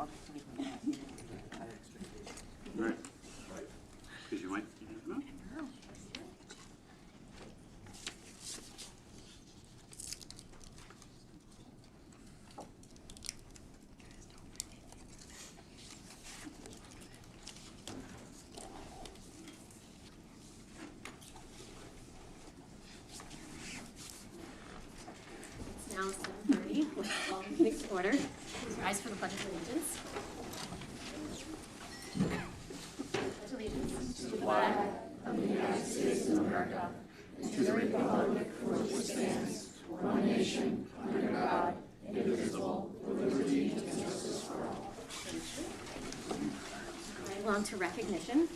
Right. Because you might. Now 7:30, we'll call the meeting to order. Please rise for the Pledge of Allegiance. Pledge allegiance to the flag of the United States of America and to the republic for which it stands, one nation, under God, indivisible, with liberty and justice for all. Going along to recognition.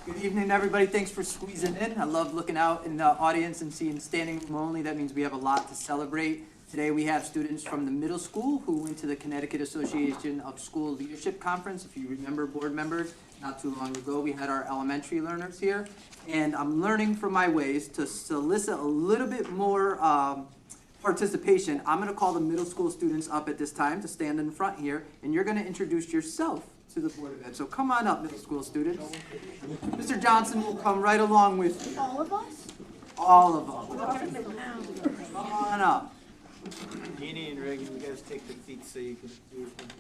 Good evening, everybody. Thanks for squeezing in. I love looking out in the audience and seeing standing room only. That means we have a lot to celebrate. Today we have students from the middle school who went to the Connecticut Association of School Leadership Conference. If you remember, board members, not too long ago we had our elementary learners here. And I'm learning from my ways to solicit a little bit more participation. I'm going to call the middle school students up at this time to stand in front here, and you're going to introduce yourself to the Board of Ed. So come on up, middle school students. Mr. Johnson will come right along with you. All of us? All of them. Come on up. Jeannie and Reagan, you guys take the seats so you can do your thing.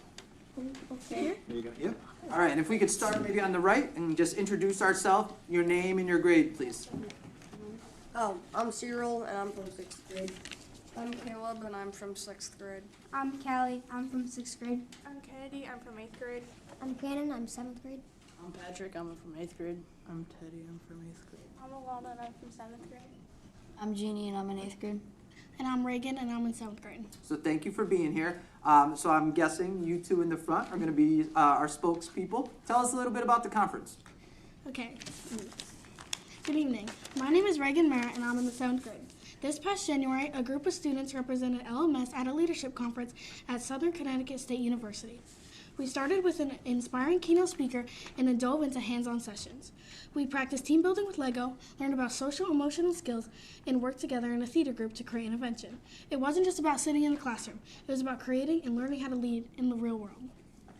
Okay. There you go. Yep. All right, and if we could start maybe on the right and just introduce ourselves, your name and your grade, please. I'm Cyril, and I'm from 6th grade. I'm Caleb, and I'm from 6th grade. I'm Callie. I'm from 6th grade. I'm Kennedy. I'm from 8th grade. I'm Cannon. I'm 7th grade. I'm Patrick, I'm from 8th grade. I'm Teddy, I'm from 8th grade. I'm Alana, and I'm from 7th grade. I'm Jeannie and I'm in 8th grade. And I'm Reagan, and I'm in 7th grade. So thank you for being here. So I'm guessing you two in the front are going to be our spokespeople. Tell us a little bit about the conference. Okay. Good evening. My name is Reagan Merritt, and I'm in the 7th grade. This past January, a group of students represented LMS at a leadership conference at Southern Connecticut State University. We started with an inspiring keynote speaker and then dove into hands-on sessions. We practiced team building with Lego, learned about social emotional skills, and worked together in a theater group to create an invention. It wasn't just about sitting in a classroom. It was about creating and learning how to lead in the real world.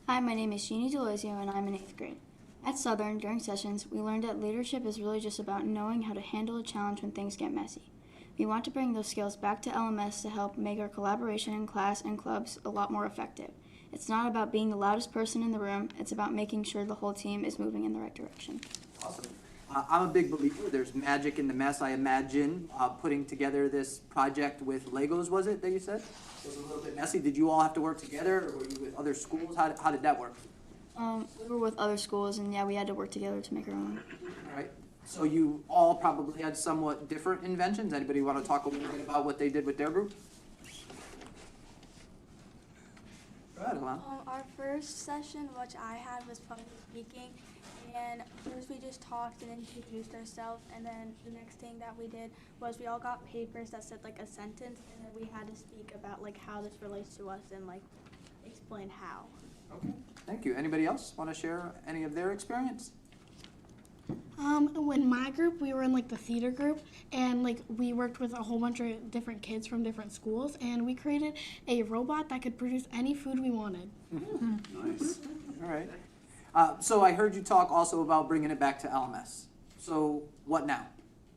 Hi, my name is Jeannie Delizio and I'm in 8th grade. At Southern, during sessions, we learned that leadership is really just about knowing how to handle a challenge when things get messy. We want to bring those skills back to LMS to help make our collaboration in class and clubs a lot more effective. It's not about being the loudest person in the room, it's about making sure the whole team is moving in the right direction. Awesome. I'm a big believer. There's magic in the mess. I imagine putting together this project with Legos, was it that you said? It was a little bit messy. Did you all have to work together, or were you with other schools? How did that work? We were with other schools and yeah, we had to work together to make our own. All right. So you all probably had somewhat different inventions. Anybody want to talk a little bit about what they did with their group? Go ahead, Alana. Our first session, which I had, was public speaking, and first we just talked and introduced ourselves, and then the next thing that we did was we all got papers that said like a sentence, and then we had to speak about like how this relates to us and like explain how. Okay. Thank you. Anybody else want to share any of their experience? In my group, we were in like the theater group, and like we worked with a whole bunch of different kids from different schools, and we created a robot that could produce any food we wanted. Nice. All right. So I heard you talk also about bringing it back to LMS. So what now?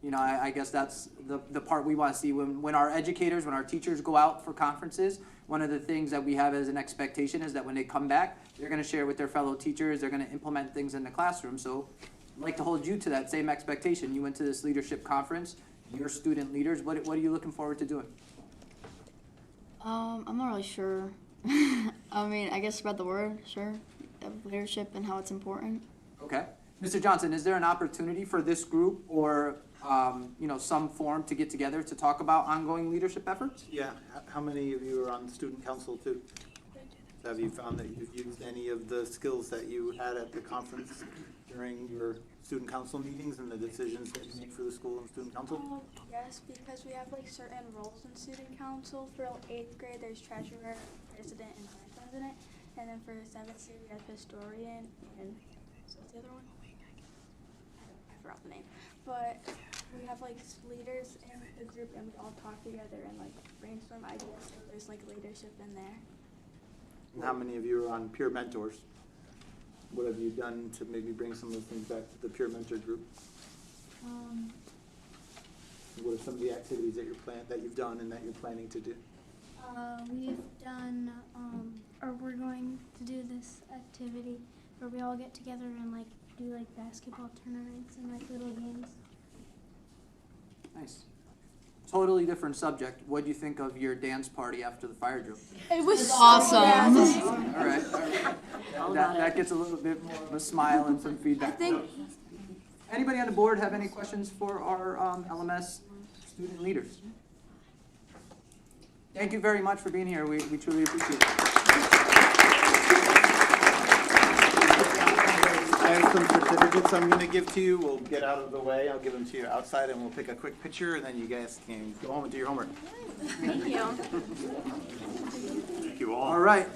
You know, I guess that's the part we want to see when our educators, when our teachers go out for conferences. One of the things that we have as an expectation is that when they come back, they're going to share with their fellow teachers. They're going to implement things in the classroom. So I'd like to hold you to that same expectation. You went to this leadership conference. You're student leaders. What are you looking forward to doing? I'm not really sure. I mean, I guess spread the word, sure, of leadership and how it's important. Okay. Mr. Johnson, is there an opportunity for this group or some form to get together to talk about ongoing leadership efforts? Yeah. How many of you are on the student council too? Have you found that you've used any of the skills that you had at the conference during your student council meetings and the decisions that you make for the school and student council? Yes, because we have like certain roles in student council. For 8th grade, there's treasurer, president, and vice president, and then for 7th grade, we have historian and what's the other one? I forgot the name. But we have like leaders in the group, and we all talk together and like brainstorm ideas. So there's like leadership in there. And how many of you are on peer mentors? What have you done to maybe bring some of those things back to the peer mentor group? What are some of the activities that you've done and that you're planning to do? We've done, or we're going to do this activity where we all get together and like do like basketball tournaments and like little games. Nice. Totally different subject. What do you think of your dance party after the fire drill? It was Awesome. All right. That gets a little bit more of a smile and some feedback. I think Anybody on the board have any questions for our LMS student leaders? Thank you very much for being here. We truly appreciate it. I have some certificates I'm going to give to you. We'll get out of the way. I'll give them to you outside, and we'll pick a quick picture, and then you guys can go home and do your homework. thank you. Thank you all. All right.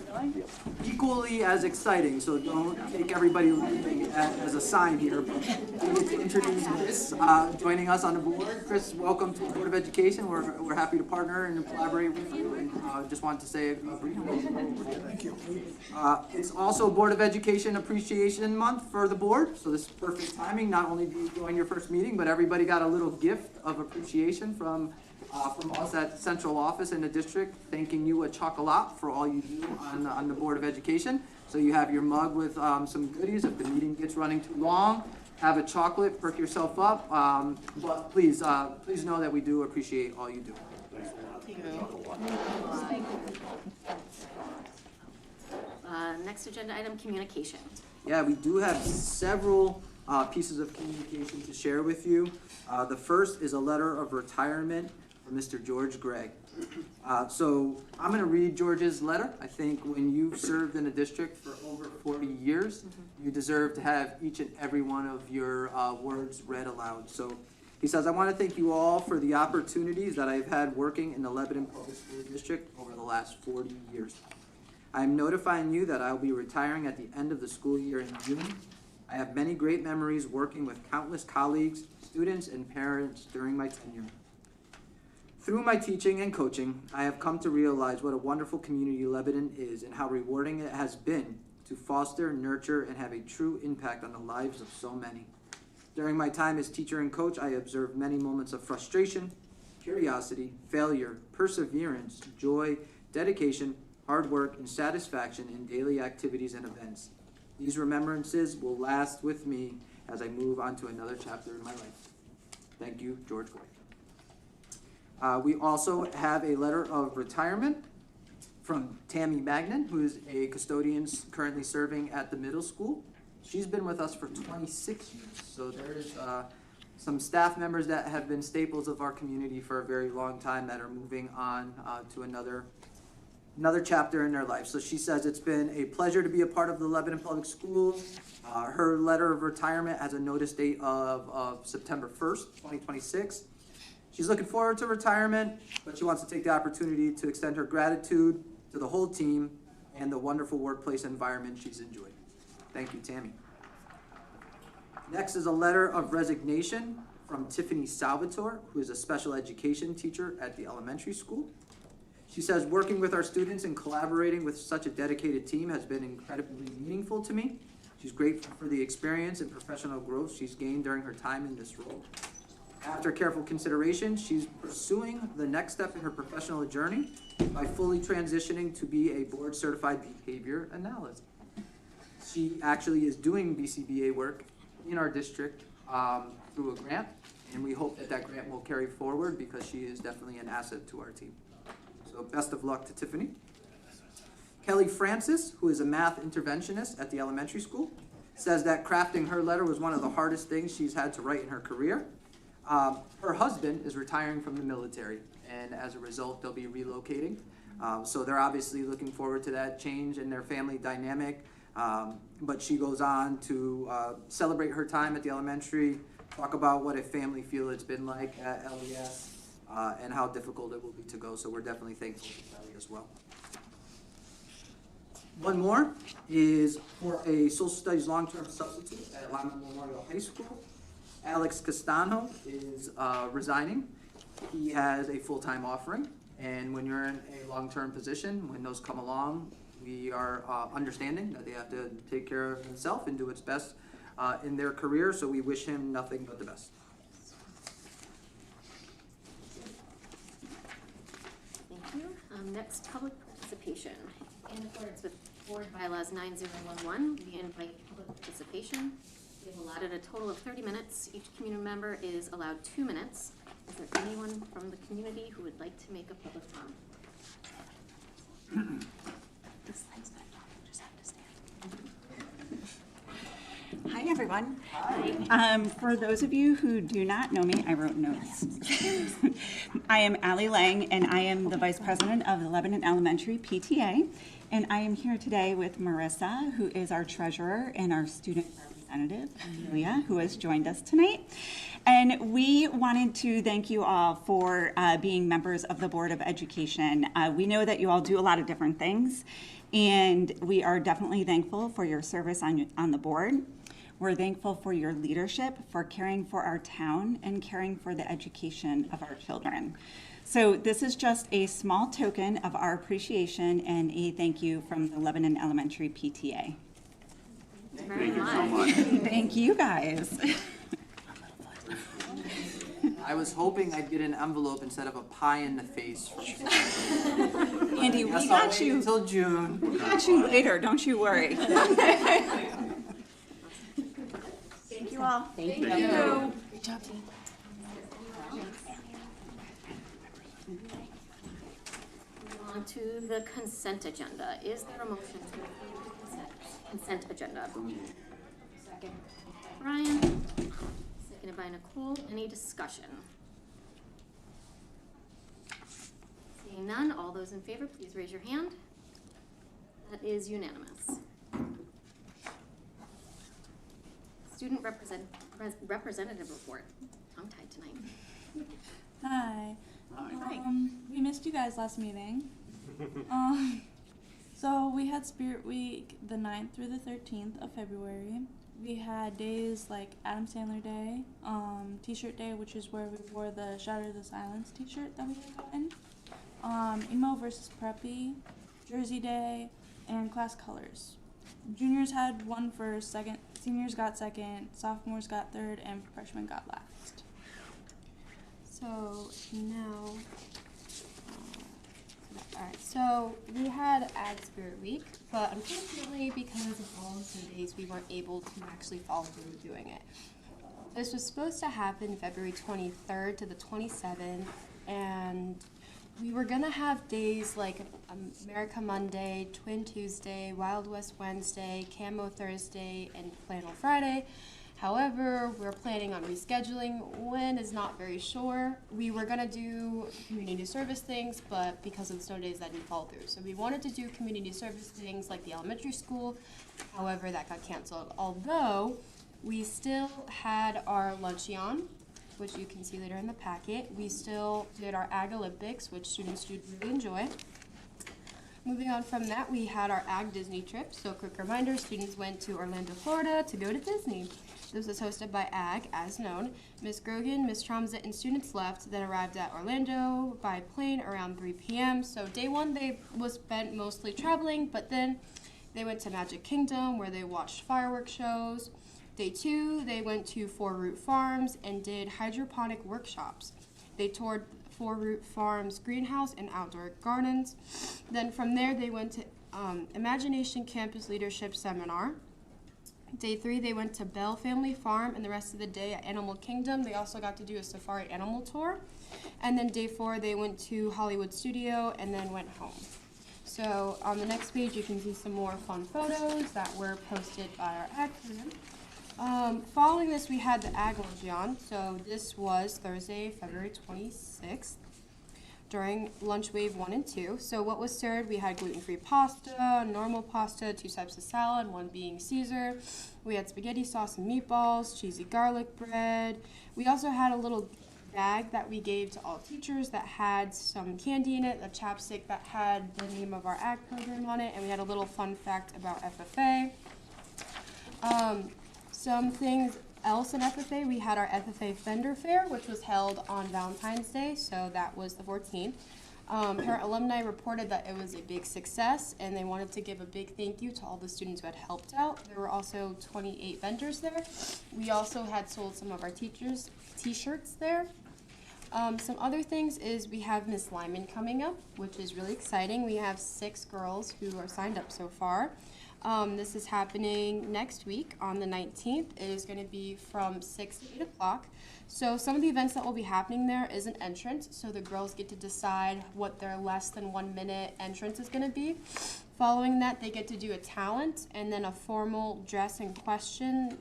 Equally as exciting, so don't take everybody leaving as a sign here. But we get to introduce Chris joining us on the board. Chris, welcome to the Board of Education. We're happy to partner and collaborate with you. And just want to say a brief thank you. It's also Board of Education Appreciation Month for the board, so this is perfect timing. Not only do you join your first meeting, but everybody got a little gift of appreciation from us at central office in the district, thanking you a chocolate for all you do on the Board of Education. So you have your mug with some goodies. If the meeting gets running too long, have a chocolate, perk yourself up. But please know that we do appreciate all you do. Next agenda item, communication. Yeah, we do have several pieces of communication to share with you. The first is a letter of retirement for Mr. George Gregg. So I'm going to read George's letter. I think when you've served in a district for over 40 years, you deserve to have each and every one of your words read aloud. So he says, I want to thank you all for the opportunities that I've had working in the Lebanon Public School District over the last 40 years. I am notifying you that I will be retiring at the end of the school year in June. I have many great memories working with countless colleagues, students, and parents during my tenure. Through my teaching and coaching, I have come to realize what a wonderful community Lebanon is and how rewarding it has been to foster, nurture, and have a true impact on the lives of so many. During my time as teacher and coach, I observed many moments of frustration, curiosity, failure, perseverance, joy, dedication, hard work, and satisfaction in daily activities and events. These remembrances will last with me as I move on to another chapter in my life. Thank you, George Gray. We also have a letter of retirement from Tammy Magnan, who is a custodian currently serving at the middle school. She's been with us for 26 years, so there's some staff members that have been staples of our community for a very long time that are moving on to another chapter in their life. So she says, it's been a pleasure to be a part of the Lebanon Public Schools. Her letter of retirement has a notice date of September 1st, 2026. She's looking forward to retirement, but she wants to take the opportunity to extend her gratitude to the whole team and the wonderful workplace environment she's enjoyed. Thank you, Tammy. Next is a letter of resignation from Tiffany Salvatore, who is a special education teacher at the elementary school. She says, working with our students and collaborating with such a dedicated team has been incredibly meaningful to me. She's grateful for the experience and professional growth she's gained during her time in this role. After careful consideration, she's pursuing the next step in her professional journey by fully transitioning to be a board-certified behavior analyst. She actually is doing BCBA work in our district through a grant, and we hope that that grant will carry forward because she is definitely an asset to our team. So best of luck to Tiffany. Kelly Francis, who is a math interventionist at the elementary school, says that crafting her letter was one of the hardest things she's had to write in her career. Her husband is retiring from the military, and as a result, they'll be relocating. So they're obviously looking forward to that change in their family dynamic. But she goes on to celebrate her time at the elementary, talk about what a family feel it's been like at LES, and how difficult it will be to go. So we're definitely thankful to Kelly as well. One more is for a social studies long-term substitute at Lima Memorial High School. Alex Castano is resigning. He has a full-time offering, and when you're in a long-term position, when those come along, We are understanding that they have to take care of themselves and do what's best in their career, so we wish him nothing but the best. Thank you. Next, public participation. In accordance with Board Bylaws 9011, we invite public participation. We have allotted a total of 30 minutes. Each community member is allowed 2 minutes. Is there anyone from the community who would like to make a public comment? Hi, everyone. Hi. For those of you who do not know me, I wrote notes. I am Allie Lang, and I am the Vice President of the Lebanon Elementary PTA. And I am here today with Marissa, who is our treasurer, and our student representative, Amelia, who has joined us tonight. And we wanted to thank you all for being members of the Board of Education. We know that you all do a lot of different things, and we are definitely thankful for your service on the board. We're thankful for your leadership, for caring for our town, and caring for the education of our children. So this is just a small token of our appreciation and a thank you from the Lebanon Elementary PTA. Thank you so much. Thank you, guys. I was hoping I'd get an envelope instead of a pie in the face. Andy, we got you until June. We got you later, don't you worry. Thank you all. Thank you. Good job, team. On to the consent agenda. Is there a motion to approve the consent agenda? Second. Brian, seconded by Nicole. Any discussion? Seeing none, all those in favor, please raise your hand. That is unanimous. Student representative report. Tongue-tied tonight. Hi. Hi. We missed you guys last meeting. So we had Spirit Week the 9th through the 13th of February. We had days like Adam Sandler Day, T-shirt day, which is where we wore the Shatter the Silence T-shirt that we had gotten. Emo versus Preppy, Jersey Day, and class colors. Juniors had one first, second, seniors got second, sophomores got third, and freshmen got last. So now, alright, so we had Ag Spirit Week, but unfortunately because of all of the days we weren't able to actually follow through doing it. This was supposed to happen February 23rd to the 27th, and we were gonna have days like America Monday, Twin Tuesday, Wild West Wednesday, Camo Thursday, and Flannel Friday. However, we're planning on rescheduling. When is not very sure. We were gonna do community service things, but because of the snow days, that didn't fall through. So we wanted to do community service things like the elementary school. However, that got canceled. Although we still had our luncheon, which you can see later in the packet. We still did our Ag Olympics, which students did really enjoy. Moving on from that, we had our Ag Disney trip. So quick reminder, students went to Orlando, Florida to go to Disney. This was hosted by Ag, as known. Ms. Grogan, Ms. Tromsett, and students left, then arrived at Orlando by plane around 3 p.m. So day one, they was spent mostly traveling, but then they went to Magic Kingdom where they watched fireworks shows. Day two, they went to Four Root Farms and did hydroponic workshops. They toured Four Root Farms greenhouse and outdoor gardens. Then from there, they went to Imagination Campus Leadership Seminar. Day three, they went to Bell Family Farm, and the rest of the day at Animal Kingdom. They also got to do a safari animal tour. And then day four, they went to Hollywood Studio and then went home. So on the next page, you can see some more fun photos that were posted by our Ag program. Following this, we had the Ag Luncheon. So this was Thursday, February 26th, during lunch wave 1 and 2. So what was served, we had gluten-free pasta, normal pasta, 2 types of salad, one being Caesar. We had spaghetti sauce and meatballs, cheesy garlic bread. We also had a little bag that we gave to all teachers that had some candy in it, a chapstick that had the name of our Ag program on it, and we had a little fun fact about FFA. Some things else in FFA, we had our FFA Vendor Fair, which was held on Valentine's Day, so that was the 14th. Parent alumni reported that it was a big success, and they wanted to give a big thank you to all the students who had helped out. There were also 28 vendors there. We also had sold some of our teachers' t-shirts there. Some other things is we have Miss Lyman coming up, which is really exciting. We have 6 girls who are signed up so far. This is happening next week on the 19th. It is going to be from 6 to 8 o'clock. So some of the events that will be happening there is an entrance, so the girls get to decide what their less than 1 minute entrance is going to be. Following that, they get to do a talent and then a formal dress and question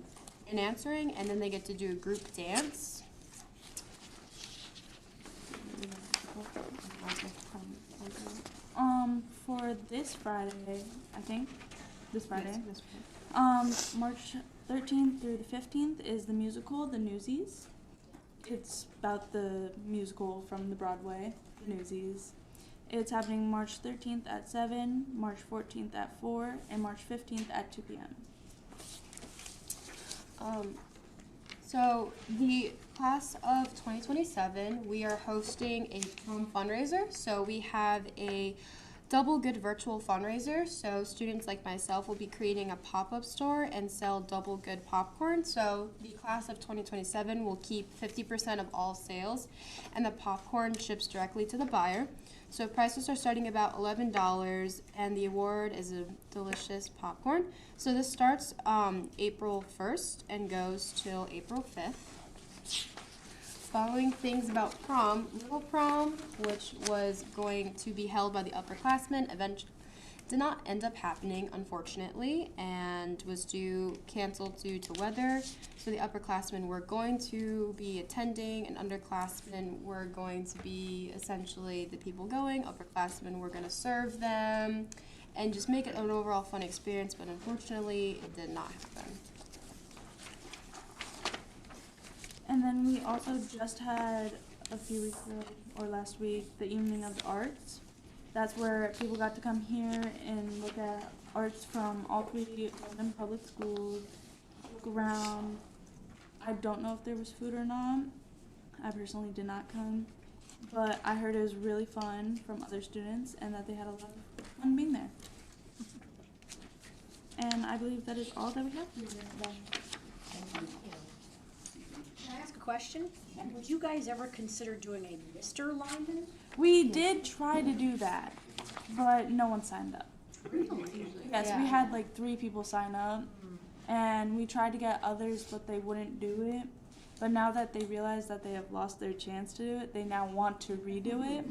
and answering, and then they get to do a group dance. For this Friday, I think, this Friday, March 13th through the 15th is the musical, The Newsies. It's about the musical from the Broadway, The Newsies. It's happening March 13th at 7, March 14th at 4, and March 15th at 2 p.m. So the class of 2027, we are hosting a prom fundraiser. So we have a double good virtual fundraiser. So students like myself will be creating a pop-up store and sell double good popcorn. So the class of 2027 will keep 50% of all sales, and the popcorn ships directly to the buyer. So prices are starting about $11, and the award is a delicious popcorn. So this starts April 1st and goes till April 5th. Following things about prom, Little Prom, which was going to be held by the upperclassmen, eventually did not end up happening, unfortunately, and was canceled due to weather. So the upperclassmen were going to be attending, and underclassmen were going to be essentially the people going. Upperclassmen were going to serve them and just make it an overall fun experience, but unfortunately, it did not happen. And then we also just had a few weeks ago, or last week, the Evening of the Arts. That's where people got to come here and look at arts from all 3 Lebanon public schools, look around. I don't know if there was food or not. I personally did not come, but I heard it was really fun from other students and that they had a lot of fun being there. And I believe that is all that we have for you today. Can I ask a question? Would you guys ever consider doing a Mr. Lyman? We did try to do that, but no one signed up. Yes, we had like 3 people sign up, and we tried to get others, but they wouldn't do it. But now that they realize that they have lost their chance to do it, they now want to redo it.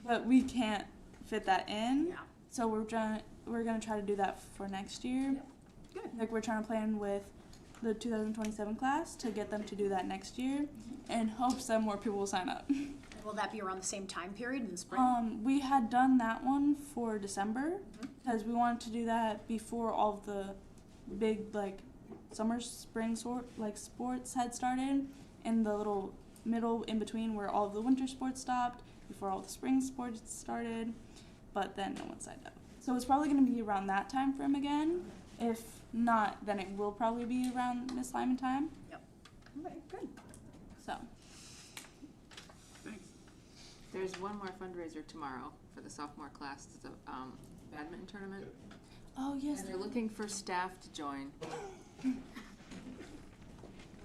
But we can't fit that in, so we're gonna try to do that for next year. Good. Like we're trying to plan with the 2027 class to get them to do that next year, and hopes that more people will sign up. Will that be around the same time period in the spring? We had done that one for December because we wanted to do that before all of the big like summer, spring sports had started, in the little middle in between where all of the winter sports stopped, before all the spring sports started, but then no one signed up. So it's probably going to be around that time frame again. If not, then it will probably be around Miss Lyman time. Yep. Okay, good. So. Thanks. There's one more fundraiser tomorrow for the sophomore class. It's a badminton tournament. Oh, yes. And they're looking for staff to join.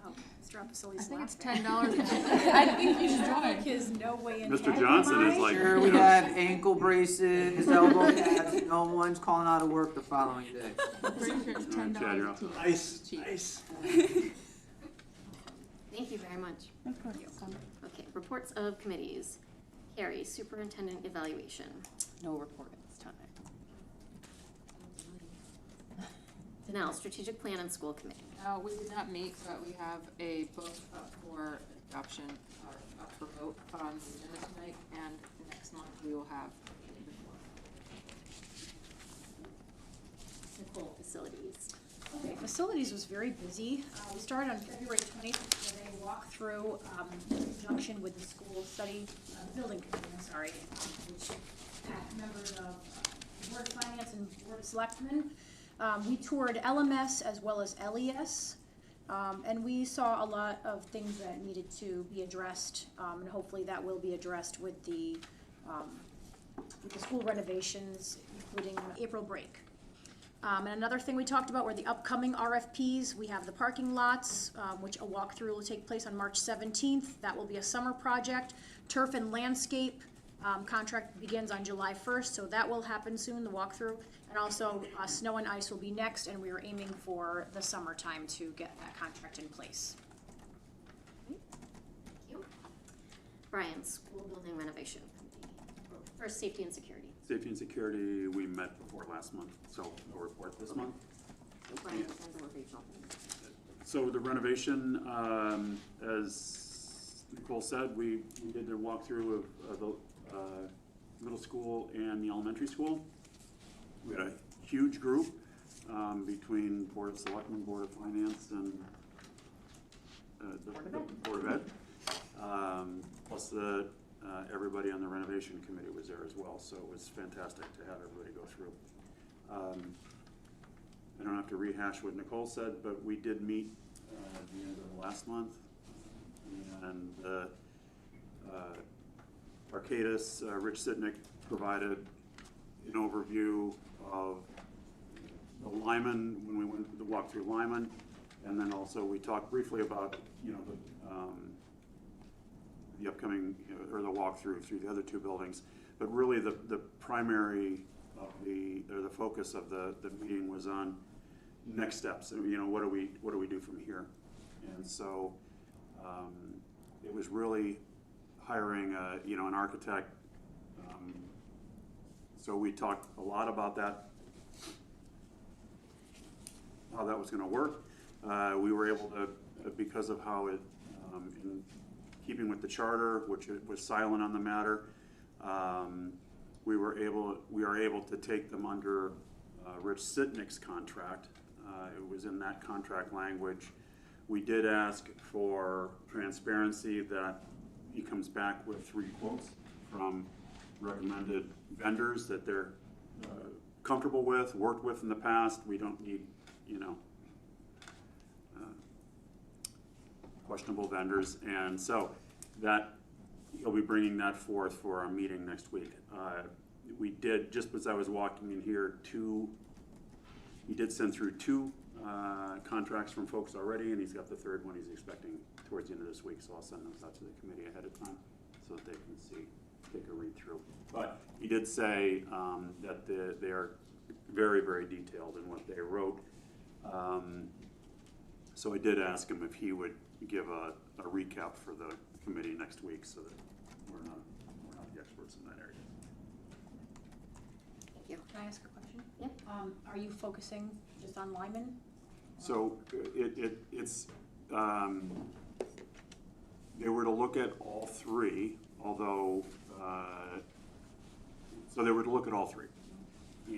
Oh, let's drop Sully's I think it's laugh. $10. I think you should join. Is no way in Mr. heck Johnson am is I? like, Sure, we have ankle braces, elbow pads, no one's calling out of work the following day. I'm pretty sure it's $10 Chad, you're a off. team. Nice, Cheap. nice. Thank you very much. Of course. Okay, reports of committees. Carrie, superintendent evaluation. No report at this time. Danelle, strategic plan and school committee. We did not meet, but we have a book up for adoption, or up for vote on the agenda tonight, and next month we will have Nicole, facilities. Okay, facilities was very busy. We started on February 20th with a walkthrough in conjunction with the school study, building committee, which had members of Board of Finance and Board of Selectmen. We toured LMS as well as LES, and we saw a lot of things that needed to be addressed, and hopefully that will be addressed with the with the school renovations, including April break. And another thing we talked about were the upcoming RFPs. We have the parking lots, which a walkthrough will take place on March 17th. That will be a summer project. Turf and landscape contract begins on July 1st, so that will happen soon, the walkthrough. And also, snow and ice will be next, and we are aiming for the summertime to get that contract in place. Thank you. Brian, school building renovation. First, safety and security. Safety and security, we met before last month, so no report this month. Brian, and regional. So the renovation, as Nicole said, we did the walkthrough of the middle school and the elementary school. We had a huge group between Board of Selectmen, Board of Finance, and the Board of Ed. Plus everybody on the renovation committee was there as well, so it was fantastic to have everybody go through. I don't have to rehash what Nicole said, but we did meet at the end of last month, and Arcadis, Rich Sitnick provided an overview of the Lyman, when we went to walk through Lyman, and then also we talked briefly about, the upcoming, or the walkthrough through the other two buildings. But really the primary of the focus of the meeting was on next steps. What do we do from here? And so it was really hiring an architect. So we talked a lot about that, how that was going to work. We were able to, because of how it, in keeping with the charter, which it was silent on the matter, we are able to take them under Rich Sitnick's contract. It was in that contract language. We did ask for transparency, that he comes back with 3 quotes from recommended vendors that they're comfortable with, worked with in the past. We don't need, questionable vendors, and so that he'll be bringing that forth for our meeting next week. We did, just as I was walking in here, he did send through 2 contracts from folks already, and he's got the 3rd one he's expecting towards the end of this week, so I'll send those out to the committee ahead of time so that they can take a read through. But he did say that they are very, very detailed in what they wrote. So I did ask him if he would give a recap for the committee next week, so that we're not the experts in that area. Thank you. Can I ask a question? Yep. Are you focusing just on Lyman? So it's they were to look at all 3, although so they were to look at all 3,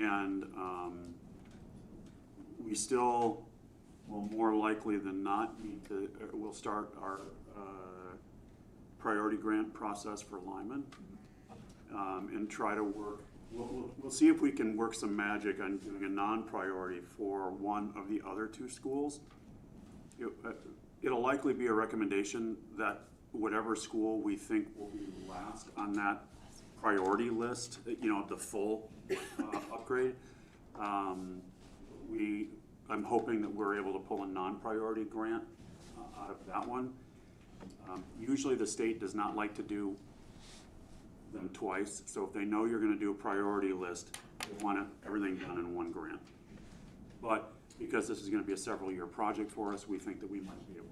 and we still will more likely than not need to. We'll start our priority grant process for Lyman, and try to work. We'll see if we can work some magic on doing a non-priority for one of the other 2 schools. It'll likely be a recommendation that whatever school we think will be last on that priority list, the full upgrade, I'm hoping that we're able to pull a non-priority grant out of that one. Usually the state does not like to do them twice, so if they know you're going to do a priority list, they want everything done in one grant. But because this is going to be a several-year project for us, we think that we might be able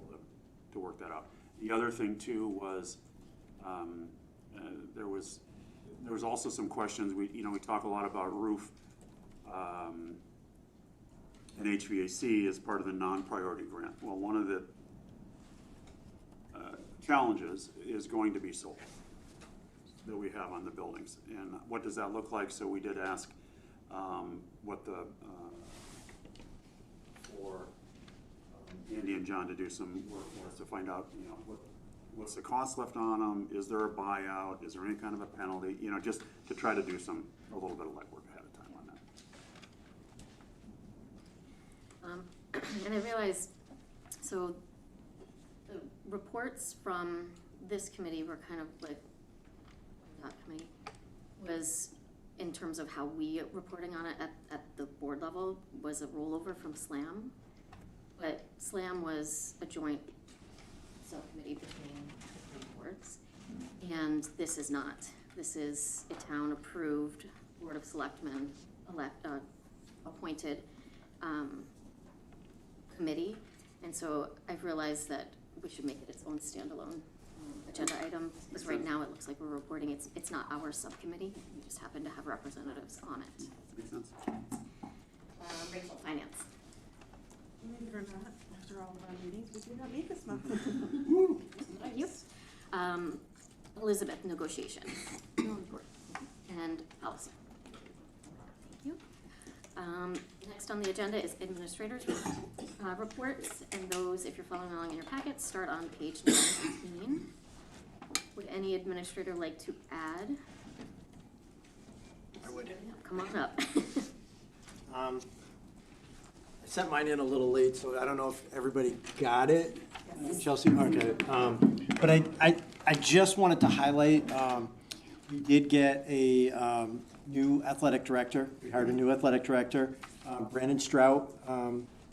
to work that out. The other thing too was there was also some questions. We talk a lot about roof and HVAC as part of the non-priority grant. Well, one of the challenges is going to be solar that we have on the buildings, and what does that look like? So we did ask what the for Andy and John to do some work for us to find out, what's the cost left on them? Is there a buyout? Is there any kind of a penalty? Just to try to do a little bit of legwork ahead of time on that. And I realized, so the reports from this committee were kind of like, not committee, was, in terms of how we are reporting on it at the board level, was a rollover from SLAM. But SLAM was a joint subcommittee between the three boards. And this is not. This is a town-approved Board of Selectmen appointed committee. And so I've realized that we should make it its own standalone agenda item, because right now it looks like we're reporting it's not our subcommittee. We just happen to have representatives on it. Makes sense. Rachel, Finance. Believe it or not, after all of our meetings, we do not meet this month. Yep. Elizabeth, negotiation. And policy. Thank you. Next on the agenda is administrators reports, and those, if you're following along in your packets, start on page 19. Would any administrator like to add? I would. Come on up. I sent mine in a little late, so I don't know if everybody got it. Chelsea, okay. But I just wanted to highlight, we did get a new athletic director. We hired a new athletic director, Brandon Strout.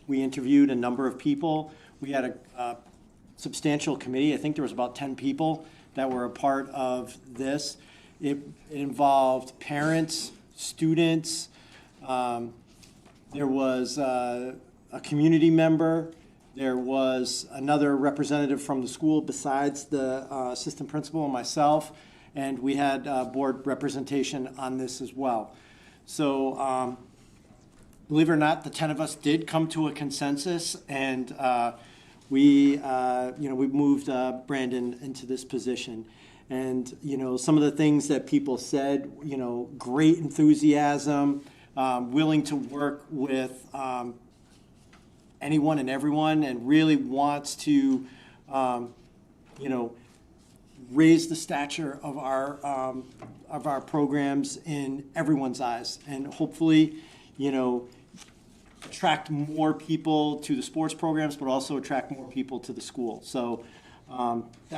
We interviewed a number of people. We had a substantial committee. I think there was about 10 people that were a part of this. It involved parents, students. There was a community member. There was another representative from the school besides the assistant principal and myself, and we had board representation on this as well. So believe it or not, the 10 of us did come to a consensus, and we moved Brandon into this position. And, some of the things that people said, great enthusiasm, willing to work with anyone and everyone, and really wants to, raise the stature of our programs in everyone's eyes, and hopefully, attract more people to the sports programs, but also attract more people to the school. So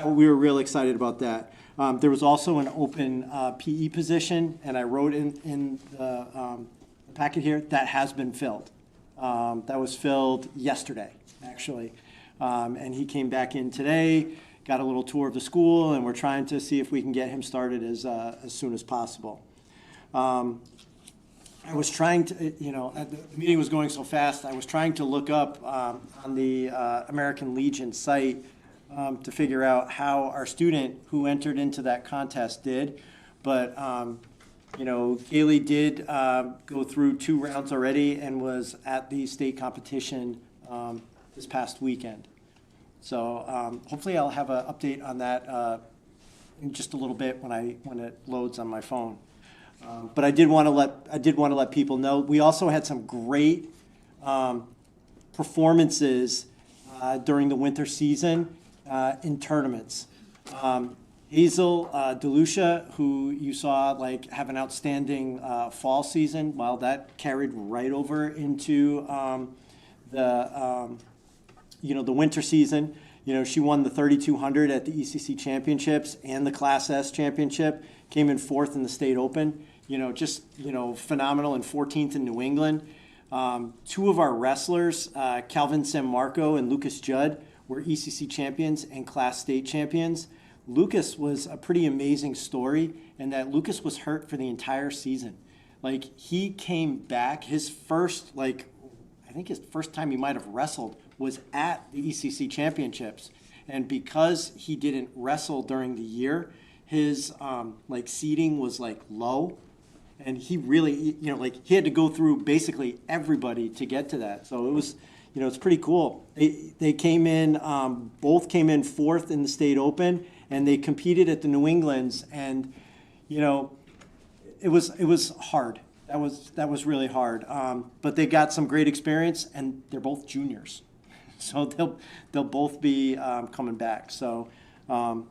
we were real excited about that. There was also an open PE position, and I wrote in the packet here, that has been filled. That was filled yesterday, actually. And he came back in today, got a little tour of the school, and we're trying to see if we can get him started as soon as possible. I was trying to, the meeting was going so fast, I was trying to look up on the American Legion site to figure out how our student who entered into that contest did. But Gailey did go through 2 rounds already and was at the state competition this past weekend. So hopefully I'll have an update on that in just a little bit when it loads on my phone. But I did want to let people know we also had some great performances during the winter season in tournaments. Hazel DeLucia, who you saw have an outstanding fall season, well, that carried right over into the winter season. She won the 3,200 at the ECC championships and the Class S championship, came in 4th in the state open, phenomenal, and 14th in New England. 2 of our wrestlers, Calvin San Marco and Lucas Judd, were ECC champions and Class state champions. Lucas was a pretty amazing story, in that Lucas was hurt for the entire season. He came back, his first, I think his first time he might have wrestled was at the ECC championships. And because he didn't wrestle during the year, his seeding was low. And he really, he had to go through basically everybody to get to that. So it was, it's pretty cool. They came in, both came in 4th in the state open, and they competed at the New Englands, and it was hard. That was really hard. But they got some great experience, and they're both juniors, so they'll both be coming back. So a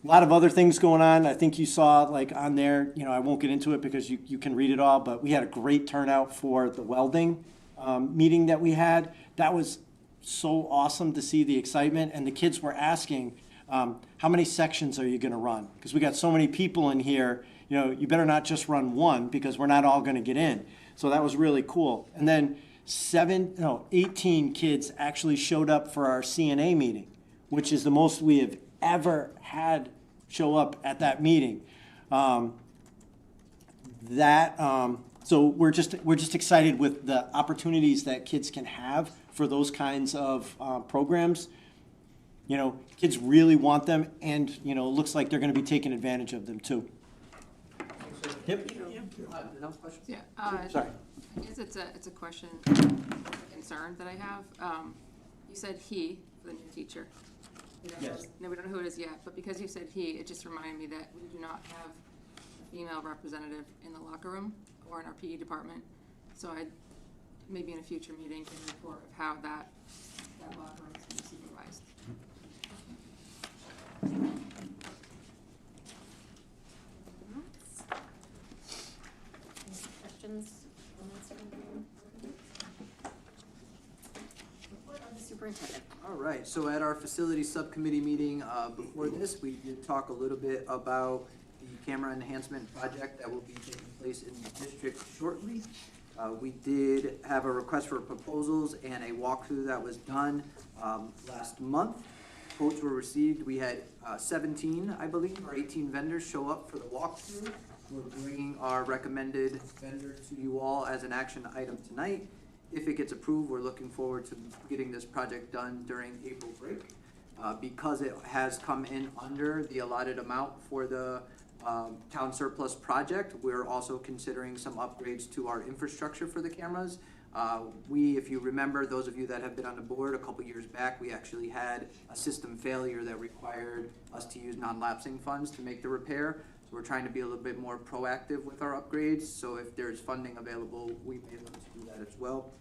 lot of other things going on. I think you saw on there. I won't get into it because you can read it all. But we had a great turnout for the welding meeting that we had. That was so awesome to see the excitement, and the kids were asking, how many sections are you going to run? Because we got so many people in here, you better not just run one because we're not all going to get in. So that was really cool. And then 18 kids actually showed up for our CNA meeting, which is the most we have ever had show up at that meeting. So we're just excited with the opportunities that kids can have for those kinds of programs. Kids really want them, and it looks like they're going to be taking advantage of them too. Yep. Yeah. Sorry. I guess it's a question, concern that I have. You said he, for the new teacher. Yes. No, we don't know who it is yet, but because you said he, it just reminded me that we do not have a female representative in the locker room or in our PE department. So maybe in a future meeting, can report of how that locker room is being supervised. Questions? Report of the superintendent. All right, so at our facilities subcommittee meeting before this, we did talk a little bit about the camera enhancement project that will be taking place in the district shortly. We did have a request for proposals and a walkthrough that was done last month. Quotes were received. We had 17, I believe, or 18 vendors show up for the walkthrough. We're bringing our recommended vendor to you all as an action item tonight. If it gets approved, we're looking forward to getting this project done during April break. Because it has come in under the allotted amount for the town surplus project, we're also considering some upgrades to our infrastructure for the cameras. If you remember, those of you that have been on the board, a couple years back, we actually had a system failure that required us to use non-lapsing funds to make the repair. So we're trying to be a little bit more proactive with our upgrades. So if there's funding available, we may look to do that as well.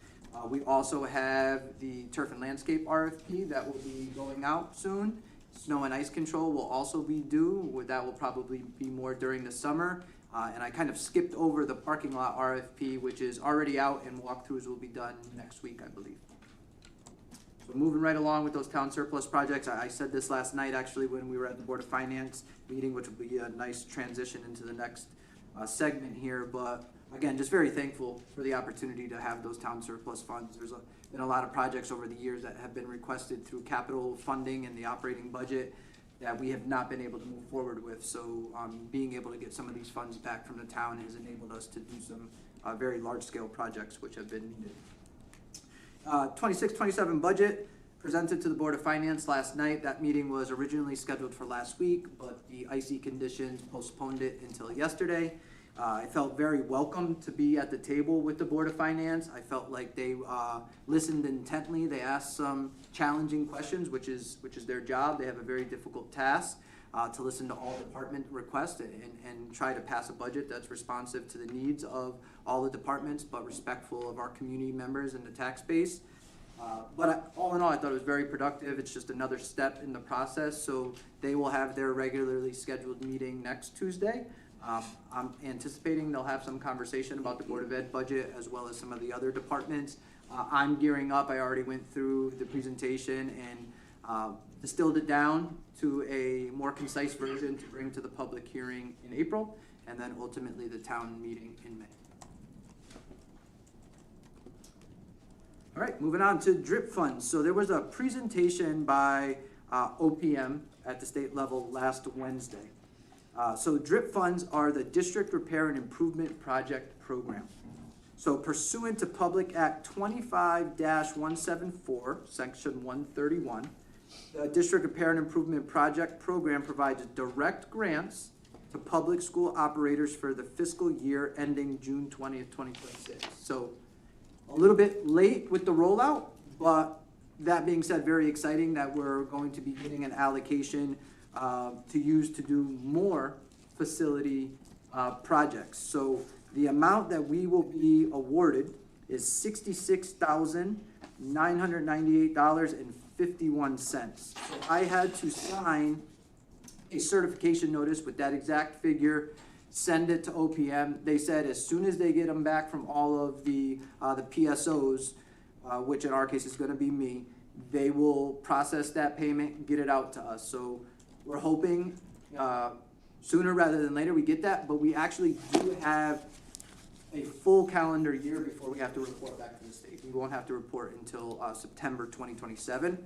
We also have the turf and landscape RFP that will be going out soon. Snow and ice control will also be due. That will probably be more during the summer. And I kind of skipped over the parking lot RFP, which is already out, and walkthroughs will be done next week, I believe. So moving right along with those town surplus projects, I said this last night actually when we were at the Board of Finance meeting, which will be a nice transition into the next segment here. But again, just very thankful for the opportunity to have those town surplus funds. There's been a lot of projects over the years that have been requested through capital funding and the operating budget that we have not been able to move forward with. So being able to get some of these funds back from the town has enabled us to do some very large-scale projects which have been needed. 26-27 budget presented to the Board of Finance last night. That meeting was originally scheduled for last week, but the icy conditions postponed it until yesterday. I felt very welcome to be at the table with the Board of Finance. I felt like they listened intently. They asked some challenging questions, which is their job. They have a very difficult task to listen to all department requests and try to pass a budget that's responsive to the needs of all the departments, but respectful of our community members and the tax base. But all in all, I thought it was very productive. It's just another step in the process. So they will have their regularly scheduled meeting next Tuesday. I'm anticipating they'll have some conversation about the Board of Ed budget as well as some of the other departments. I'm gearing up. I already went through the presentation and distilled it down to a more concise version to bring to the public hearing in April, and then ultimately the town meeting in May. All right, moving on to DRIP funds. So there was a presentation by OPM at the state level last Wednesday. So DRIP funds are the District Repair and Improvement Project Program. So pursuant to Public Act 25-174, Section 131, the District Repair and Improvement Project Program provides direct grants to public school operators for the fiscal year ending June 20th, 2026. So a little bit late with the rollout, but that being said, very exciting that we're going to be getting an allocation to use to do more facility projects. So the amount that we will be awarded is $66,998.51. So I had to sign a certification notice with that exact figure, send it to OPM. They said as soon as they get them back from all of the PSOs, which in our case is going to be me, they will process that payment and get it out to us. So we're hoping sooner rather than later, we get that, but we actually do have a full calendar year before we have to report back to the state. We won't have to report until September 2027.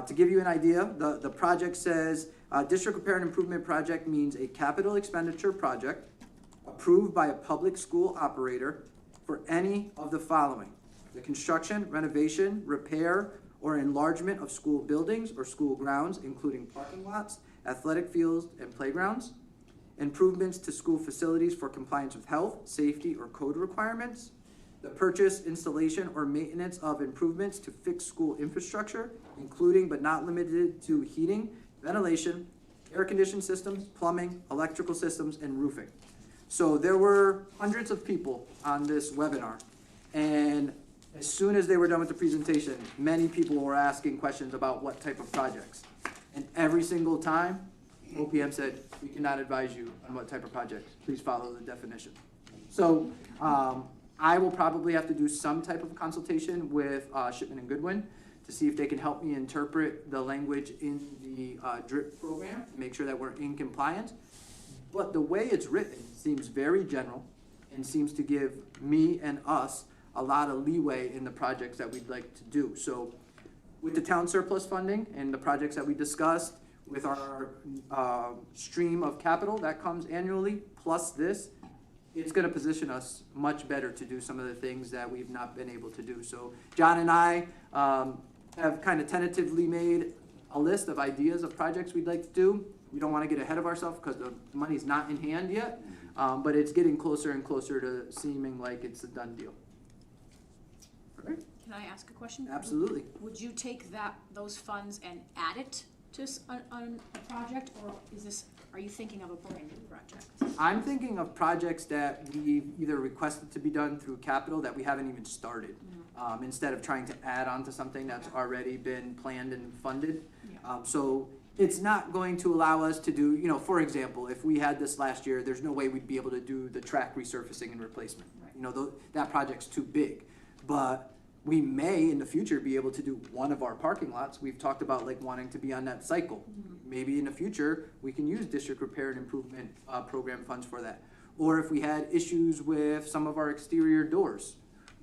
To give you an idea, the project says, district repair and improvement project means a capital expenditure project approved by a public school operator for any of the following: the construction, renovation, repair, or enlargement of school buildings or school grounds, including parking lots, athletic fields, and playgrounds; improvements to school facilities for compliance with health, safety, or code requirements; the purchase, installation, or maintenance of improvements to fixed school infrastructure, including but not limited to heating, ventilation, air conditioning systems, plumbing, electrical systems, and roofing. So there were hundreds of people on this webinar, and as soon as they were done with the presentation, many people were asking questions about what type of projects. And every single time, OPM said, we cannot advise you on what type of projects. Please follow the definition. So I will probably have to do some type of consultation with Shipman and Goodwin to see if they can help me interpret the language in the DRIP program, make sure that we're in compliance. But the way it's written seems very general and seems to give me and us a lot of leeway in the projects that we'd like to do. So with the town surplus funding and the projects that we discussed, with our stream of capital that comes annually, plus this, it's gonna position us much better to do some of the things that we've not been able to do. So John and I have kind of tentatively made a list of ideas of projects we'd like to do. We don't wanna get ahead of ourselves because the money's not in hand yet, but it's getting closer and closer to seeming like it's a done deal. Can I ask a question? Absolutely. Would you take those funds and add it to on a project, or are you thinking of a brand new project? I'm thinking of projects that we've either requested to be done through capital that we haven't even started, instead of trying to add on to something that's already been planned and funded. So it's not going to allow us to do, for example, if we had this last year, there's no way we'd be able to do the track resurfacing and replacement. That project's too big. But we may in the future be able to do one of our parking lots. We've talked about wanting to be on that cycle. Maybe in the future, we can use district repair and improvement program funds for that. Or if we had issues with some of our exterior doors,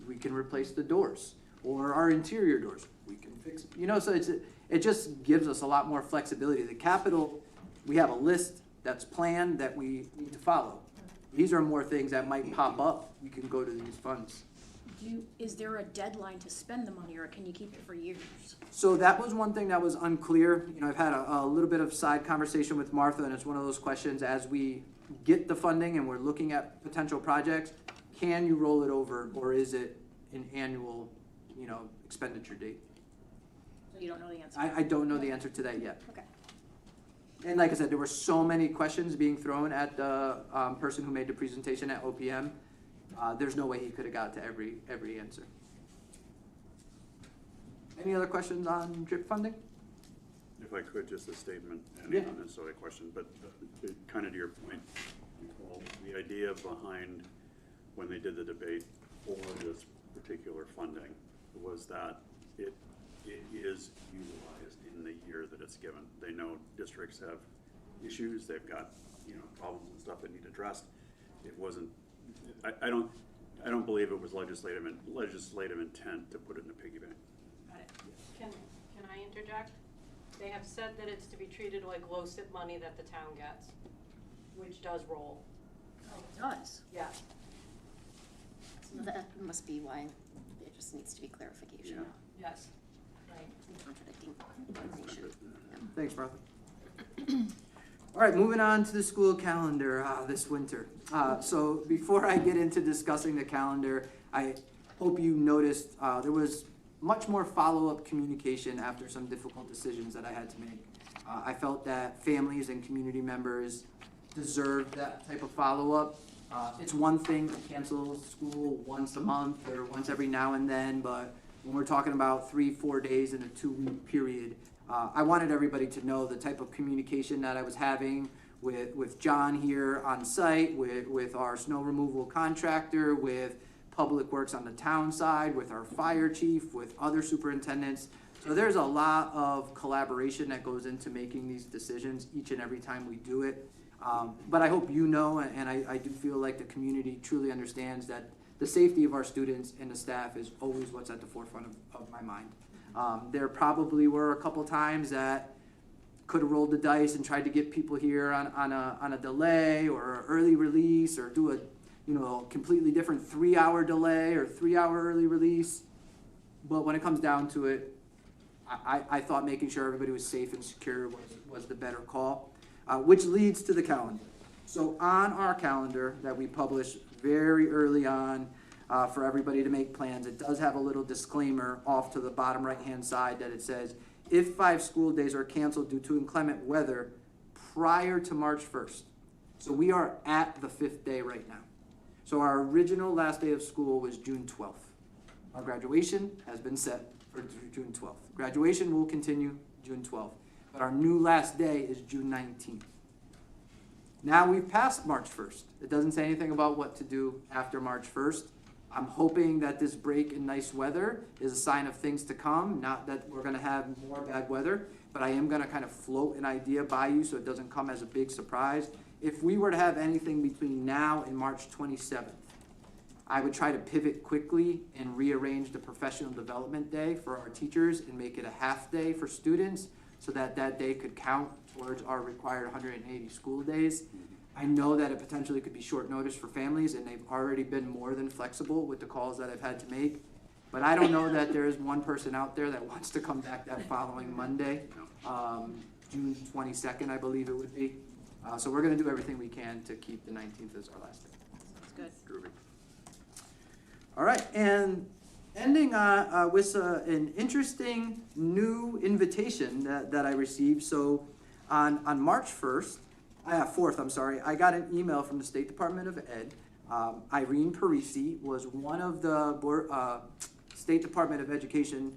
we can replace the doors. Or our interior doors, we can fix it. So it just gives us a lot more flexibility. The capital, we have a list that's planned that we need to follow. These are more things that might pop up. We can go to these funds. Is there a deadline to spend the money, or can you keep it for years? So that was one thing that was unclear. I've had a little bit of side conversation with Martha, and it's one of those questions as we get the funding and we're looking at potential projects, can you roll it over, or is it an annual, expenditure date? So you don't know the answer? I don't know the answer to that yet. Okay. And like I said, there were so many questions being thrown at the person who made the presentation at OPM. There's no way he could have got to every answer. Any other questions on DRIP funding? If I could, just a statement, and Yeah. not necessarily a question, but kind of to your point, Nicole, the idea behind when they did the debate for this particular funding was that it is utilized in the year that it's given. They know districts have issues, they've got problems and stuff that need addressed. It wasn't. I don't believe it was legislative intent to put it in a piggy bank. Got it. Can I interject? They have said that it's to be treated like LoCIP money that the town gets, which does roll. Oh, it does? Yeah. So that must be why there just needs to be clarification. Yes. Right. Contradicting information. Thanks, Martha. All right, moving on to the school calendar this winter. So before I get into discussing the calendar, I hope you noticed there was much more follow-up communication after some difficult decisions that I had to make. I felt that families and community members deserve that type of follow-up. It's one thing to cancel school once a month or once every now and then, but when we're talking about 3-4 days in a 2-week period, I wanted everybody to know the type of communication that I was having with John here on site, with our snow removal contractor, with Public Works on the town side, with our fire chief, with other superintendents. So there's a lot of collaboration that goes into making these decisions each and every time we do it. But I hope you know, and I do feel like the community truly understands that the safety of our students and the staff is always what's at the forefront of my mind. There probably were a couple times that could have rolled the dice and tried to get people here on a delay or an early release, or do a completely different 3-hour delay or 3-hour early release. But when it comes down to it, I thought making sure everybody was safe and secure was the better call, which leads to the calendar. So on our calendar that we publish very early on for everybody to make plans, it does have a little disclaimer off to the bottom right-hand side that it says, if 5 school days are canceled due to inclement weather prior to March 1st. So we are at the 5th day right now. So our original last day of school was June 12th. Our graduation has been set for June 12th. Graduation will continue June 12th, but our new last day is June 19th. Now we've passed March 1st. It doesn't say anything about what to do after March 1st. I'm hoping that this break in nice weather is a sign of things to come, not that we're gonna have more bad weather, but I am gonna kind of float an idea by you so it doesn't come as a big surprise. If we were to have anything between now and March 27th, I would try to pivot quickly and rearrange the professional development day for our teachers and make it a half day for students so that that day could count towards our required 180 school days. I know that it potentially could be short notice for families, and they've already been more than flexible with the calls that I've had to make. But I don't know that there is one person out there that wants to come back that following Monday, June 22nd, I believe it would be. So we're gonna do everything we can to keep the 19th as our last day. That's good. Groovy. All right, and ending with an interesting new invitation that I received. So on March 4th, I'm sorry, I got an email from the State Department of Ed. Irene Parisi was one of the State Department of Education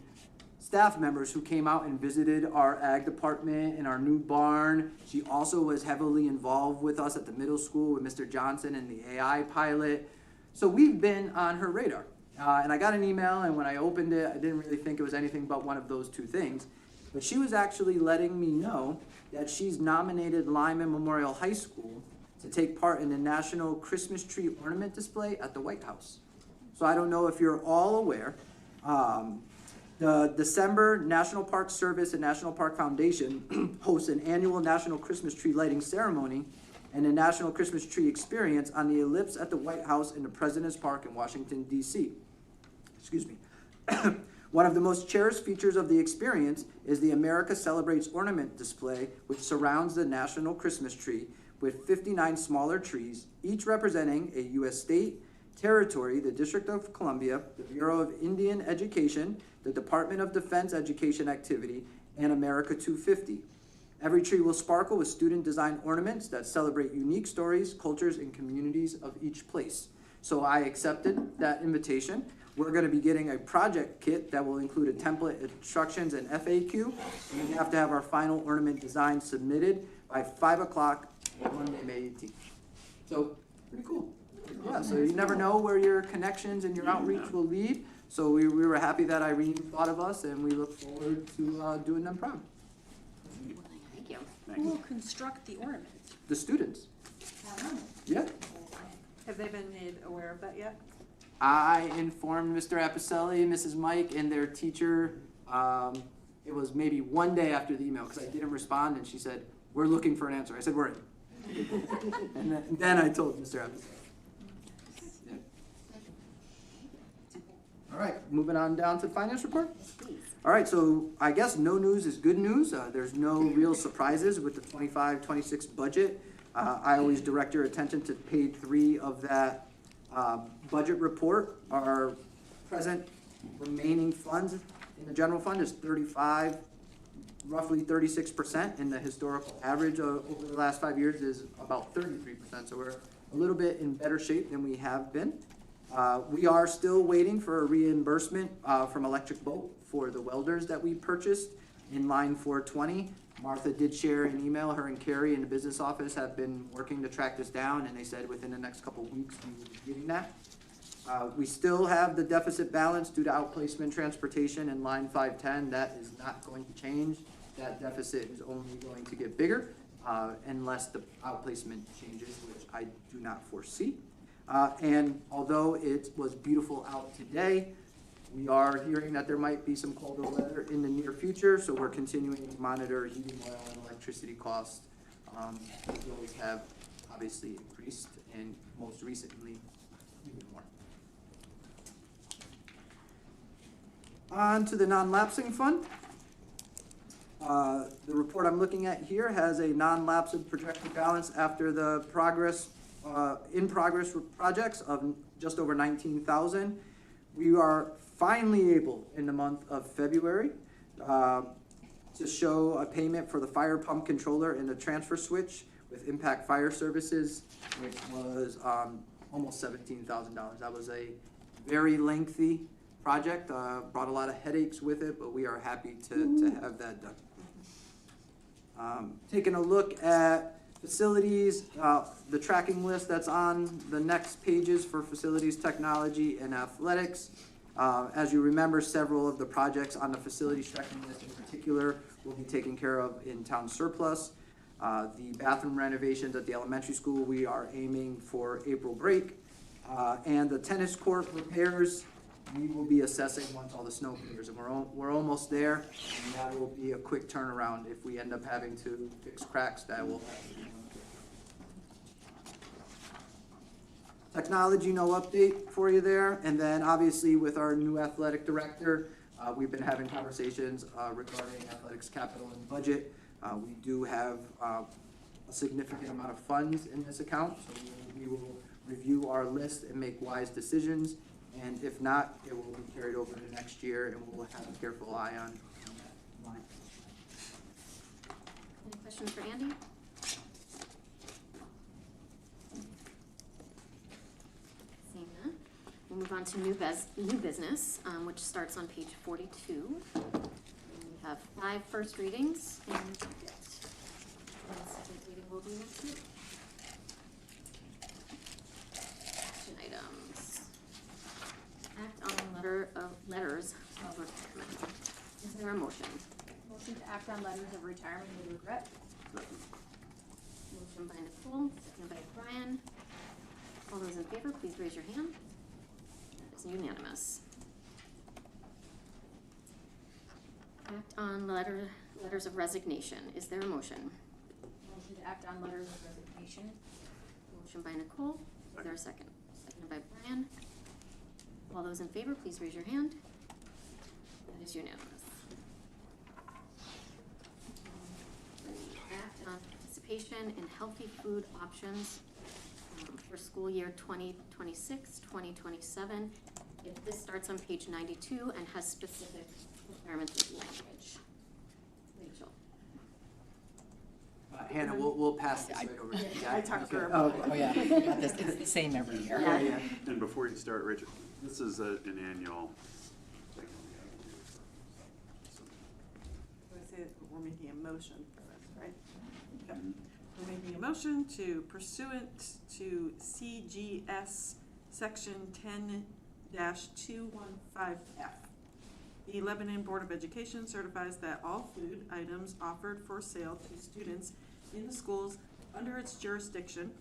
staff members who came out and visited our ag department and our new barn. She also was heavily involved with us at the middle school with Mr. Johnson and the AI pilot. So we've been on her radar. And I got an email, and when I opened it, I didn't really think it was anything but one of those two things. But she was actually letting me know that she's nominated Lyman Memorial High School to take part in the National Christmas Tree Ornament Display at the White House. So I don't know if you're all aware, the December National Park Service and National Park Foundation hosts an annual National Christmas Tree Lighting Ceremony and a National Christmas Tree Experience on the ellipse at the White House in the President's Park in Washington, D.C. Excuse me. One of the most cherished features of the experience is the America Celebrates Ornament display, which surrounds the National Christmas Tree with 59 smaller trees, each representing a U.S. state, territory, the District of Columbia, the Bureau of Indian Education, the Department of Defense Education Activity, and America 250. Every tree will sparkle with student-designed ornaments that celebrate unique stories, cultures, and communities of each place. So I accepted that invitation. We're going to be getting a project kit that will include a template, instructions, and FAQ. And we have to have our final ornament design submitted by 5 o'clock on Monday, May 18th. So, pretty cool. Yeah, so you never know where your connections and your outreach will lead. So we were happy that Irene thought of us, and we look forward to doing them proud. Thank you. Who will construct the ornaments? The students. Yeah. Have they been made aware of that yet? I informed Mr. Apicelli, Mrs. Mike, and their teacher. It was maybe one day after the email because I didn't respond, and she said, "We're looking for an answer." I said, "We're in." And then I told Mr. Apicelli. Yeah. All right, moving on down to the finance report. All right, so I guess no news is good news. There's no real surprises with the 25-26 budget. I always direct your attention to page 3 of that budget report. Our present remaining funds in the general fund is roughly 36%, and the historical average over the last 5 years is about 33%. So we're a little bit in better shape than we have been. We are still waiting for a reimbursement from Electric Boat for the welders that we purchased in line 420. Martha did share an email. Her and Carrie in the business office have been working to track this down, and they said within the next couple of weeks we will be getting that. We still have the deficit balance due to outplacement transportation in line 510. That is not going to change. That deficit is only going to get bigger. unless the outplacement changes, which I do not foresee. And although it was beautiful out today, we are hearing that there might be some colder weather in the near future, so we're continuing to monitor heating oil and electricity costs. Those have obviously increased, and most recently, even more. On to the non-lapsing fund. The report I'm looking at here has a non-lapsing projected balance after the in-progress projects of just over 19,000. We are finally able, in the month of February, to show a payment for the fire pump controller and the transfer switch with Impact Fire Services, which was almost $17,000. That was a very lengthy project, brought a lot of headaches with it, but we are happy to have that done. Taking a look at facilities, the tracking list that's on the next pages for facilities, technology, and athletics. As you remember, several of the projects on the facilities tracking list in particular will be taken care of in town surplus. The bathroom renovations at the elementary school, we are aiming for April break. And the tennis court repairs, we will be assessing once all the snow clears, and we're almost there, and that will be a quick turnaround. If we end up having to fix cracks, that will happen. Technology, no update for you there. And then obviously with our new athletic director, we've been having conversations regarding athletics capital and budget. We do have a significant amount of funds in this account, so we will review our list and make wise decisions. And if not, it will be carried over to next year, and we'll have a careful eye on that line. Any questions for Andy? Seeing none, we'll move on to new business, which starts on page 42. And we have 5 first readings, and the second reading will be next week. Action items. Act on letters of retirement. Is there a motion? Motion to act on letters of retirement with regret. Motion by Nicole, seconded by Brian. All those in favor, please raise your hand. That is unanimous. Act on letters of resignation. Is there a motion? Motion to act on letters of resignation. Motion by Nicole. Is there a second? Seconded by Brian. All those in favor, please raise your hand. That is unanimous. Act on participation in healthy food options for school year 2026, 2027. If this starts on page 92 and has specific requirements of language. Rachel. Hannah, we'll pass this right over to you. I talked to her. Oh, yeah. It's the same every year. Yeah. And before you start, Rachel, this is an annual thing. We're making a motion for this, right? Okay. We're making a motion to pursuant to CGS section 10-215F. The Lebanon Board of Education certifies that all food items offered for sale to students in the schools under its jurisdiction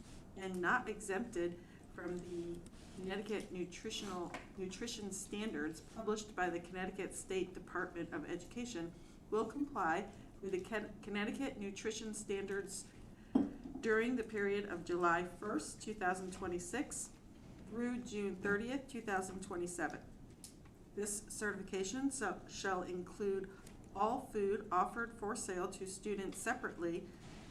and not exempted from the Connecticut nutrition standards published by the Connecticut State Department of Education will comply with the Connecticut nutrition standards during the period of July 1st, 2026 through June 30th, 2027. This certification shall include all food offered for sale to students separately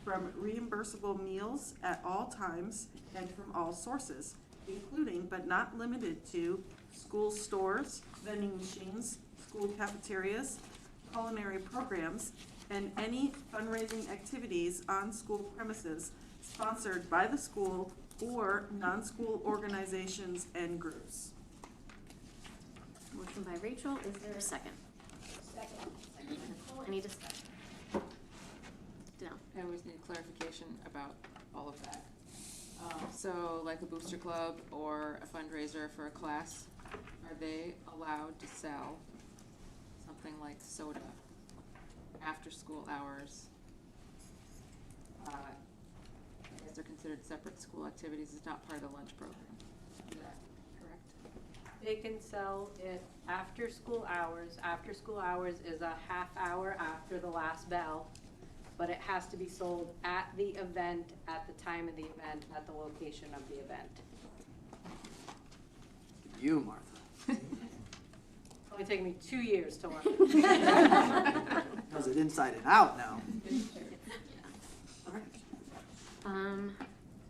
from reimbursable meals at all times and from all sources, including but not limited to school stores, vending machines, school cafeterias, culinary programs, and any fundraising activities on school premises sponsored by the school or non-school organizations and groups. Motion by Rachel. Is there a second? Second. Second by Nicole. Any discussion? Down. I always need clarification about all of that. So like a booster club or a fundraiser for a class, are they allowed to sell something like soda after school hours? I guess they're considered separate school activities, it's not part of the lunch program. Is that correct? They can sell it after school hours. After school hours is a half hour after the last bell, but it has to be sold at the event, at the time of the event, at the location of the event. You, Martha. It's only taken me 2 years to learn. Knows it inside and out now.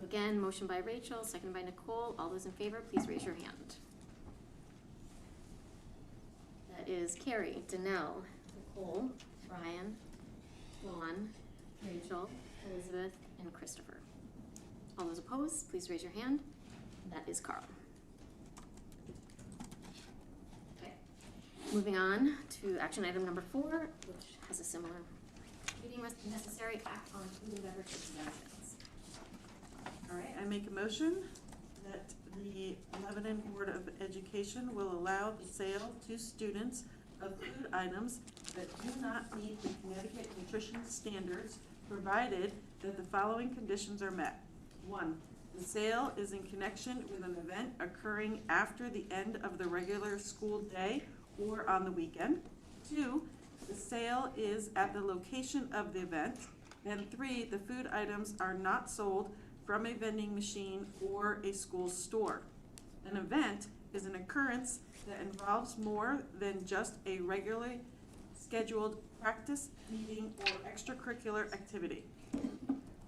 Again, motion by Rachel, second by Nicole. All those in favor, please raise your hand. That is Carrie, Danelle, Nicole, Brian, Dawn, Rachel, Elizabeth, and Christopher. All those opposed, please raise your hand. That is Carl. Okay. Moving on to action item number 4, which has a similar reading necessary, act on food and beverage exemptions. All right, I make a motion that the Lebanon Board of Education will allow the sale to students of food items that do not meet the Connecticut nutrition standards, provided that the following conditions are met. 1, the sale is in connection with an event occurring after the end of the regular school day or on the weekend. 2, the sale is at the location of the event. And 3, the food items are not sold from a vending machine or a school store. An event is an occurrence that involves more than just a regularly scheduled practice, meeting, or extracurricular activity.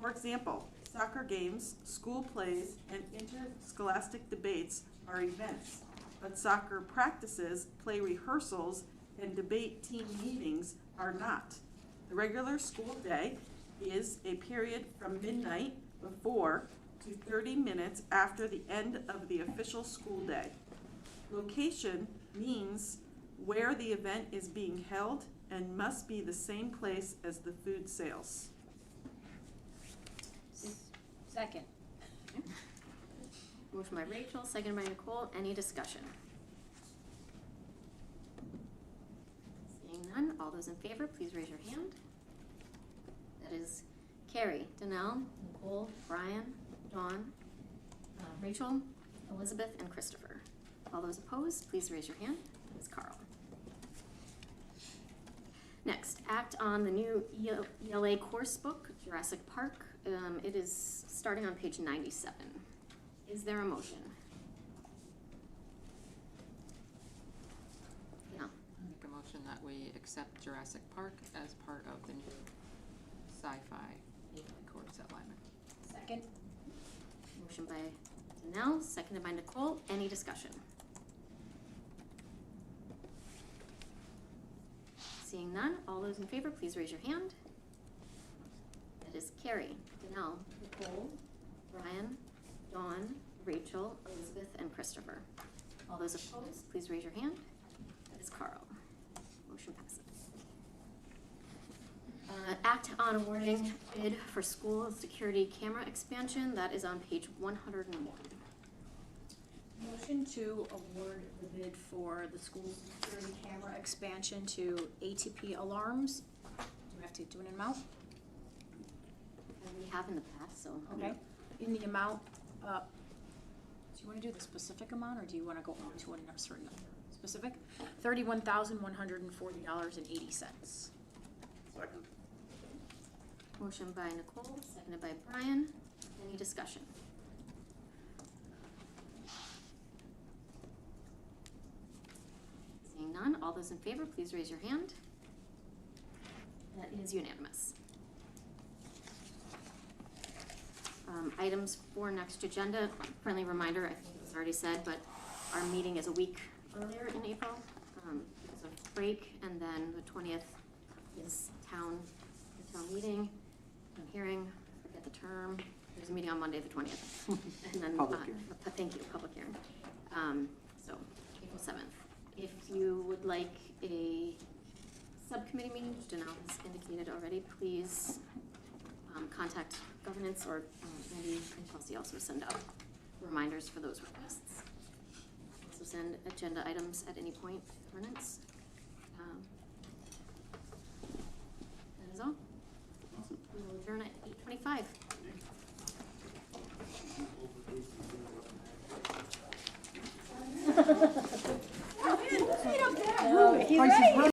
For example, soccer games, school plays, and interscholastic debates are events, but soccer practices, play rehearsals, and debate team meetings are not. The regular school day is a period from midnight before to 30 minutes after the end of the official school day. Location means where the event is being held and must be the same place as the food sales. Second. Motion by Rachel, second by Nicole. Any discussion? Seeing none, all those in favor, please raise your hand. That is Carrie, Danelle, Nicole, Brian, Dawn, Rachel, Elizabeth, and Christopher. All those opposed, please raise your hand. That is Carl. Next, act on the new ELA course book, Jurassic Park. It is starting on page 97. Is there a motion? Yeah. I make a motion that we accept Jurassic Park as part of the new sci-fi course at Lyman. Second. Motion by Danelle, seconded by Nicole. Any discussion? Seeing none, all those in favor, please raise your hand. That is Carrie, Danelle, Nicole, Brian, Dawn, Rachel, Elizabeth, and Christopher. All those opposed, please raise your hand. That is Carl. Motion passes. Act on awarding bid for school security camera expansion. That is on page 101. Motion to award the bid for the school security camera expansion to ATP Alarms. Do we have to do an amount? We have in the past, so. Okay. In the amount, do you want to do the specific amount, or do you want to go on to a certain number? Specific? $31,140.80. Second. Motion by Nicole, seconded by Brian. Any discussion? Seeing none, all those in favor, please raise your hand. That is unanimous. Items for next agenda, friendly reminder, I think it was already said, but our meeting is a week earlier in April because of break, and then the 20th is the town meeting, hearing, forget the term, there's a meeting on Monday the 20th. And then, Public hearing. Thank you, public hearing. So, April 7th. If you would like a subcommittee meeting, which Janelle has indicated already, please contact governance, or Andy and Chelsea also send out reminders for those requests. Also send agenda items at any point, governance.